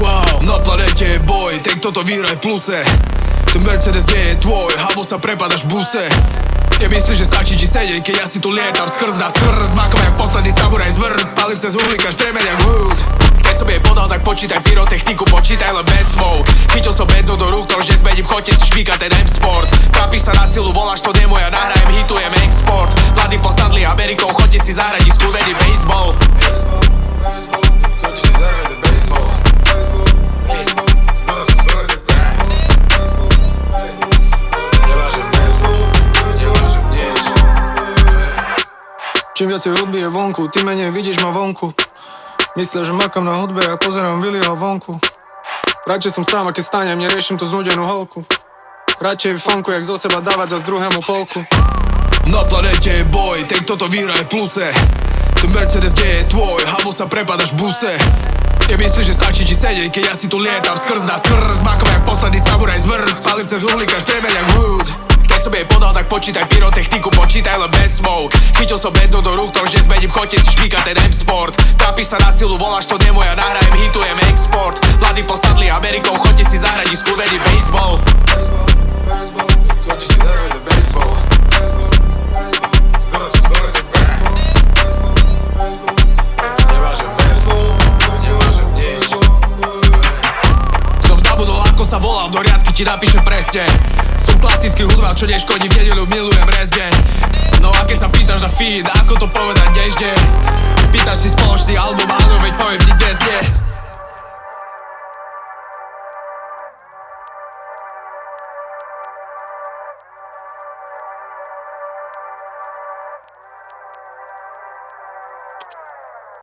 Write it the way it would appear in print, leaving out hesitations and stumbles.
Wow, na planete je boj, ten kto to vyhraj v pluse. Ten Mercedes nie je tvoj, havo sa prepadaš v buse. Keď myslíš, že stačí ti sedieť, keď ja si tu lietam skrz na skrz. Makam jak posledný samuraj zvrd, palím cez uhlíkaš priemer jak Wood. Keď som jej podal, tak počítaj pyrotechniku, počítaj len bez smoke. Chytil som benzo do rúk, to už nezmením, chodte si špíkať ten M-Sport. Trápiš sa na silu, voláš, to nie moja, nahrajem, hitujem export. Mladí posadli Amerikou, chodte si zahrať, skúvení baseball. Čím viacej hudby je vonku, tým menej vidíš ma vonku. Myslím, že makam na hudbe, a pozerám Willyho vonku. Radšej som sám, a keď stanem, neriešim tú znudenú holku. Radšej funku, jak zo seba dávať za druhému polku. Na planete je boj, ten kto to vyhraj v pluse. Ten Mercedes nie je tvoj, havo sa prepadaš v buse. Keď myslíš, že stačí ti sedieť, keď ja si tu lietam skrz na skrz. Makam jak posledný samuraj zvrd, palím cez uhlíkaš priemer jak Wood. Keď som jej podal, tak počítaj pyrotechniku, počítaj len bez smoke. Chytil som benzo do rúk, to už nezmením, chodte si špíkať ten M-Sport. Trápiš sa na silu, voláš, to nie moja, nahrajem, hitujem export. Mladí posadli Amerikou, chodte si zahrať, skúvení baseball. Chodte si zahrať baseball. Nevážem medlu, nevážem nič. Som zabudol, ako sa volám, do riadky ti napíšem presne. Som klasický hudba, čo neškodí, v nedeľu milujem rezne. No a keď sa pýtaš na feed, ako to povedať nežne. Pýtaš si spoločný album, áno, veď poviem ti dnes nie.